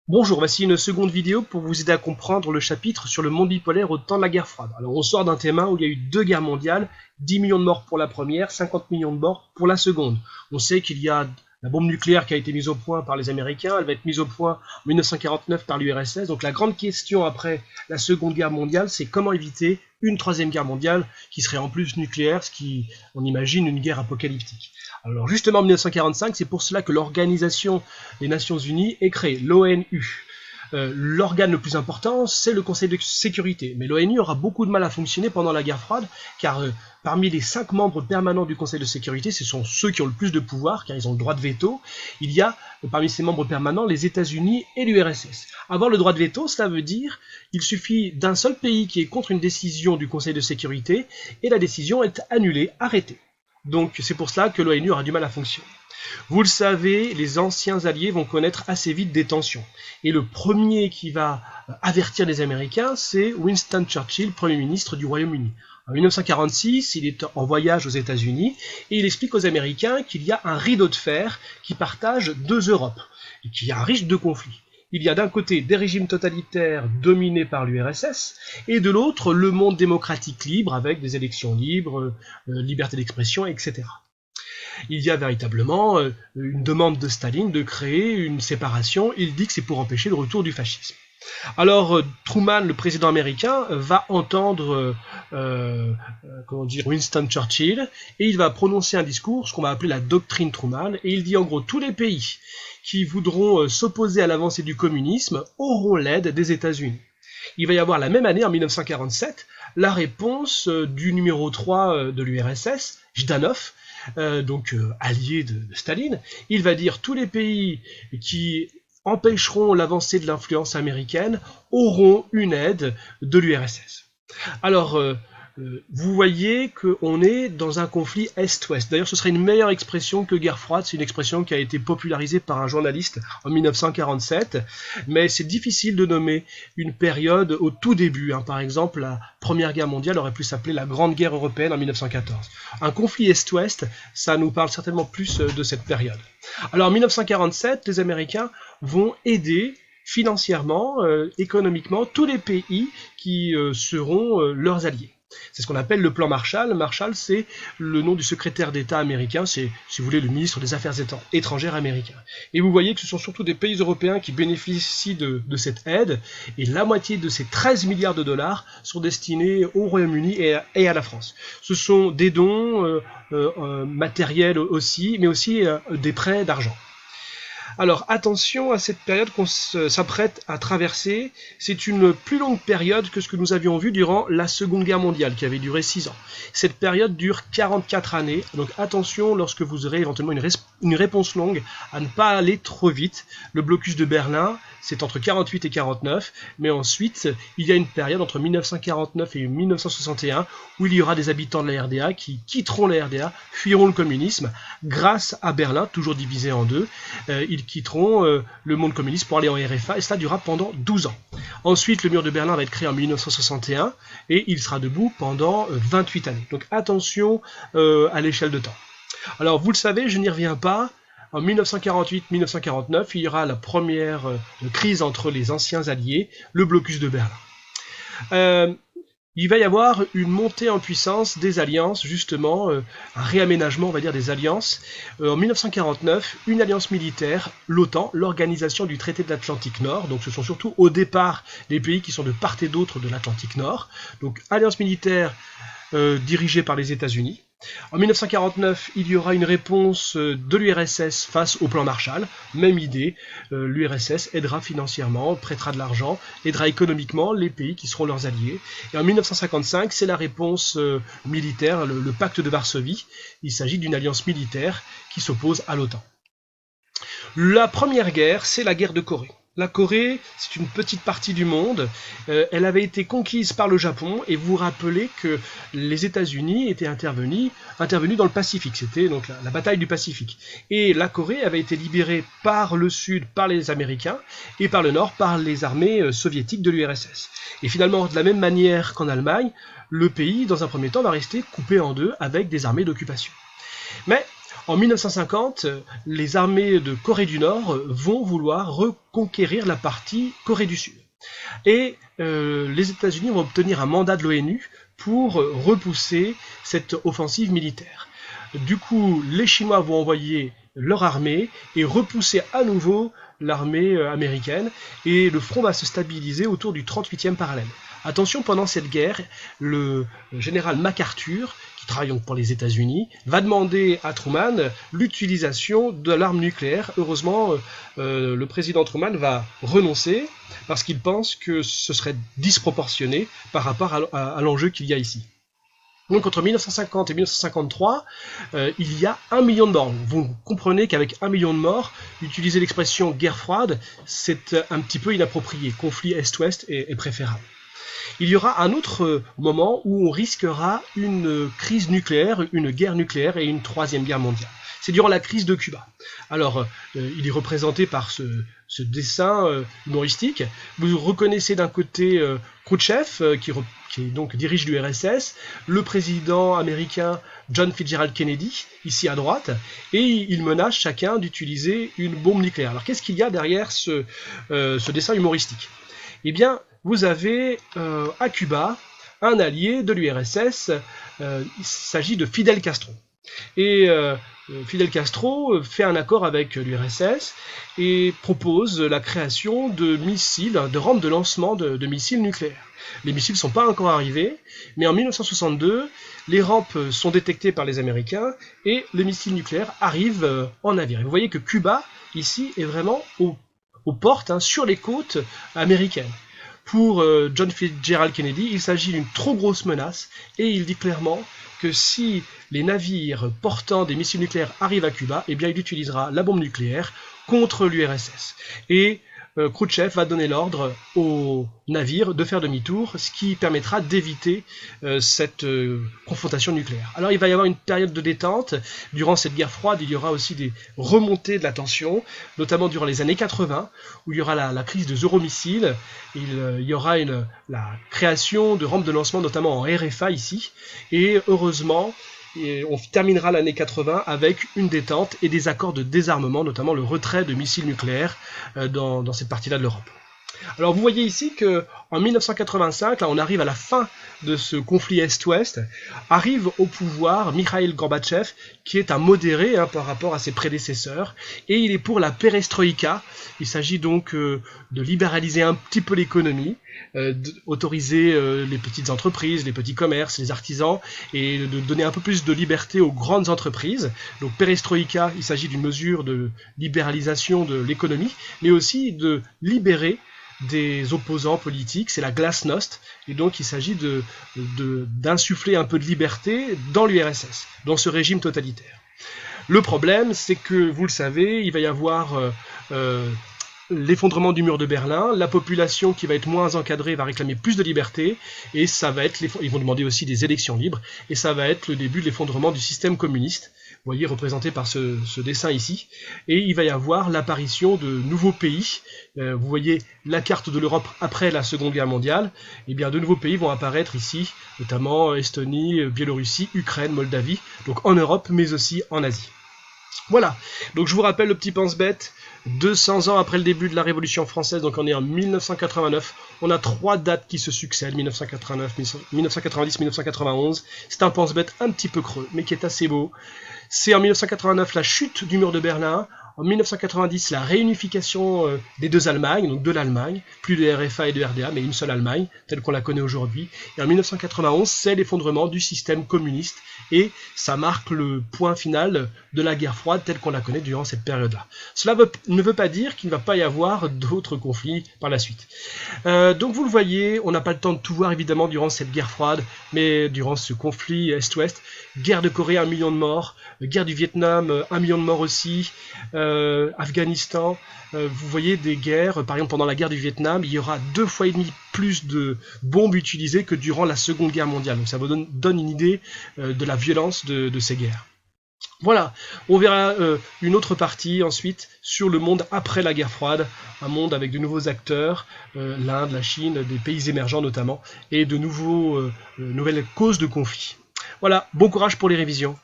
Bonjour, voici une seconde vidéo pour vous aider à comprendre le chapitre sur le monde bipolaire au temps de la guerre froide. Alors on sort d'un thème où il y a eu deux guerres mondiales, 10 millions de morts pour la première, 50 millions de morts pour la seconde. On sait qu'il y a la bombe nucléaire qui a été mise au point par les Américains, elle va être mise au point en 1949 par l'URSS. Donc la grande question après la seconde guerre mondiale, c'est comment éviter une troisième guerre mondiale qui serait en plus nucléaire, ce qui, on imagine, une guerre apocalyptique. Alors justement en 1945, c'est pour cela que l'Organisation des Nations Unies est créée, l'ONU. L'organe le plus important, c'est le Conseil de sécurité. Mais l'ONU aura beaucoup de mal à fonctionner pendant la guerre froide, car parmi les 5 membres permanents du Conseil de sécurité, ce sont ceux qui ont le plus de pouvoir, car ils ont le droit de veto. Il y a parmi ces membres permanents les États-Unis et l'URSS. Avoir le droit de veto, cela veut dire qu'il suffit d'un seul pays qui est contre une décision du Conseil de sécurité, et la décision est annulée, arrêtée. Donc c'est pour cela que l'ONU aura du mal à fonctionner. Vous le savez, les anciens alliés vont connaître assez vite des tensions. Et le premier qui va avertir les Américains, c'est Winston Churchill, Premier ministre du Royaume-Uni. En 1946, il est en voyage aux États-Unis et il explique aux Américains qu'il y a un rideau de fer qui partage deux Europes et qu'il y a un risque de conflit. Il y a d'un côté des régimes totalitaires dominés par l'URSS et de l'autre le monde démocratique libre avec des élections libres, liberté d'expression, etc. Il y a véritablement une demande de Staline de créer une séparation. Il dit que c'est pour empêcher le retour du fascisme. Alors Truman, le président américain, va entendre Winston Churchill et il va prononcer un discours, ce qu'on va appeler la doctrine Truman, et il dit en gros tous les pays qui voudront s'opposer à l'avancée du communisme auront l'aide des États-Unis. Il va y avoir la même année, en 1947, la réponse du numéro 3 de l'URSS, Jdanov, allié de Staline. Il va dire tous les pays qui empêcheront l'avancée de l'influence américaine auront une aide de l'URSS. Alors, vous voyez qu'on est dans un conflit Est-Ouest. D'ailleurs, ce serait une meilleure expression que guerre froide. C'est une expression qui a été popularisée par un journaliste en 1947. Mais c'est difficile de nommer une période au tout début. Par exemple, la Première Guerre mondiale aurait pu s'appeler la Grande Guerre européenne en 1914. Un conflit Est-Ouest, ça nous parle certainement plus de cette période. Alors, en 1947, les Américains vont aider financièrement, économiquement, tous les pays qui seront leurs alliés. C'est ce qu'on appelle le plan Marshall. Marshall, c'est le nom du secrétaire d'État américain, c'est, si vous voulez, le ministre des Affaires étrangères américain. Et vous voyez que ce sont surtout des pays européens qui bénéficient de cette aide, et la moitié de ces 13 milliards de dollars sont destinés au Royaume-Uni et à la France. Ce sont des dons matériels aussi, mais aussi des prêts d'argent. Alors attention à cette période qu'on s'apprête à traverser, c'est une plus longue période que ce que nous avions vu durant la Seconde Guerre mondiale qui avait duré 6 ans. Cette période dure 44 années, donc attention lorsque vous aurez éventuellement une réponse longue à ne pas aller trop vite. Le blocus de Berlin, c'est entre 48 et 49, mais ensuite il y a une période entre 1949 et 1961 où il y aura des habitants de la RDA qui quitteront la RDA, fuiront le communisme grâce à Berlin, toujours divisé en deux. Ils quitteront le monde communiste pour aller en RFA et cela durera pendant 12 ans. Ensuite, le mur de Berlin va être créé en 1961 et il sera debout pendant 28 années. Donc attention à l'échelle de temps. Alors vous le savez, je n'y reviens pas. En 1948-1949, il y aura la première crise entre les anciens alliés, le blocus de Berlin. Il va y avoir une montée en puissance des alliances, justement, un réaménagement, on va dire, des alliances. En 1949, une alliance militaire, l'OTAN, l'Organisation du traité de l'Atlantique Nord, donc ce sont surtout au départ les pays qui sont de part et d'autre de l'Atlantique Nord, donc alliance militaire dirigée par les États-Unis. En 1949, il y aura une réponse de l'URSS face au plan Marshall. Même idée, l'URSS aidera financièrement, prêtera de l'argent, aidera économiquement les pays qui seront leurs alliés. Et en 1955, c'est la réponse militaire, le pacte de Varsovie. Il s'agit d'une alliance militaire qui s'oppose à l'OTAN. La première guerre, c'est la guerre de Corée. La Corée, c'est une petite partie du monde. Elle avait été conquise par le Japon et vous vous rappelez que les États-Unis étaient intervenus dans le Pacifique. C'était donc la bataille du Pacifique. Et la Corée avait été libérée par le sud par les Américains et par le nord par les armées soviétiques de l'URSS. Et finalement, de la même manière qu'en Allemagne, le pays, dans un premier temps, va rester coupé en deux avec des armées d'occupation. Mais En 1950, les armées de Corée du Nord vont vouloir reconquérir la partie Corée du Sud. Et les États-Unis vont obtenir un mandat de l'ONU pour repousser cette offensive militaire. Du coup, les Chinois vont envoyer leur armée et repousser à nouveau l'armée américaine, et le front va se stabiliser autour du 38e parallèle. Attention, pendant cette guerre, le général MacArthur, qui travaille donc pour les États-Unis, va demander à Truman l'utilisation de l'arme nucléaire. Heureusement, le président Truman va renoncer parce qu'il pense que ce serait disproportionné par rapport à l'enjeu qu'il y a ici. Donc entre 1950 et 1953, il y a 1 million de morts. Vous comprenez qu'avec 1 million de morts, utiliser l'expression guerre froide, c'est un petit peu inapproprié. Conflit Est-Ouest est préférable. Il y aura un autre moment où on risquera une crise nucléaire, une guerre nucléaire et une troisième guerre mondiale. C'est durant la crise de Cuba. Alors, il est représenté par ce dessin humoristique. Vous reconnaissez d'un côté Khrouchtchev, qui donc dirige l'URSS, le président américain John Fitzgerald Kennedy, ici à droite, et il menace chacun d'utiliser une bombe nucléaire. Alors, qu'est-ce qu'il y a derrière ce dessin humoristique ? Eh bien, vous avez à Cuba un allié de l'URSS, il s'agit de Fidel Castro. Et Fidel Castro fait un accord avec l'URSS et propose la création de missiles, de rampes de lancement de missiles nucléaires. Les missiles ne sont pas encore arrivés, mais en 1962, les rampes sont détectées par les Américains et les missiles nucléaires arrivent en navire. Et vous voyez que Cuba, ici, est vraiment aux portes, sur les côtes américaines. Pour John Fitzgerald Kennedy, il s'agit d'une trop grosse menace et il dit clairement que si les navires portant des missiles nucléaires arrivent à Cuba, eh bien il utilisera la bombe nucléaire contre l'URSS. Et Khrouchtchev va donner l'ordre aux navires de faire demi-tour, ce qui permettra d'éviter cette confrontation nucléaire. Alors il va y avoir une période de détente. Durant cette guerre froide, il y aura aussi des remontées de la tension, notamment durant les années 80, où il y aura la crise des euromissiles. Il y aura la création de rampes de lancement, notamment en RFA ici. Et heureusement, on terminera l'année 80 avec une détente et des accords de désarmement, notamment le retrait de missiles nucléaires dans cette partie-là de l'Europe. Alors vous voyez ici qu'en 1985, là on arrive à la fin de ce conflit Est-Ouest, arrive au pouvoir Mikhaïl Gorbatchev, qui est un modéré par rapport à ses prédécesseurs, et il est pour la perestroïka. Il s'agit donc de libéraliser un petit peu l'économie, d'autoriser les petites entreprises, les petits commerces, les artisans, et de donner un peu plus de liberté aux grandes entreprises. Donc perestroïka, il s'agit d'une mesure de libéralisation de l'économie, mais aussi de libérer des opposants politiques, c'est la glasnost, et donc il s'agit d'insuffler un peu de liberté dans l'URSS, dans ce régime totalitaire. Le problème, c'est que, vous le savez, il va y avoir l'effondrement du mur de Berlin, la population qui va être moins encadrée va réclamer plus de liberté, et ça va être ils vont demander aussi des élections libres, et ça va être le début de l'effondrement du système communiste, vous voyez, représenté par ce dessin ici, et il va y avoir l'apparition de nouveaux pays. Vous voyez la carte de l'Europe après la Seconde Guerre mondiale, et bien de nouveaux pays vont apparaître ici, notamment Estonie, Biélorussie, Ukraine, Moldavie, donc en Europe, mais aussi en Asie. Voilà, donc je vous rappelle le petit pense-bête, 200 ans après le début de la Révolution française, donc on est en 1989, on a 3 dates qui se succèdent, 1989, 1990, 1991, c'est un pense-bête un petit peu creux, mais qui est assez beau. C'est en 1989 la chute du mur de Berlin, en 1990 la réunification des deux Allemagnes, donc de l'Allemagne, plus de RFA et de RDA, mais une seule Allemagne, telle qu'on la connaît aujourd'hui, et en 1991 c'est l'effondrement du système communiste, et ça marque le point final de la guerre froide telle qu'on la connaît durant cette période-là. Cela ne veut pas dire qu'il ne va pas y avoir d'autres conflits par la suite. Donc vous le voyez, on n'a pas le temps de tout voir évidemment durant cette guerre froide, mais durant ce conflit Est-Ouest, guerre de Corée, 1 million de morts, guerre du Vietnam, 1 million de morts aussi, Afghanistan, vous voyez des guerres, par exemple pendant la guerre du Vietnam, il y aura 2,5 fois plus de bombes utilisées que durant la Seconde Guerre mondiale. Donc ça vous donne une idée de la violence de ces guerres. Voilà, on verra une autre partie ensuite sur le monde après la guerre froide, un monde avec de nouveaux acteurs, l'Inde, la Chine, des pays émergents notamment, et de nouvelles causes de conflits. Voilà, bon courage pour les révisions.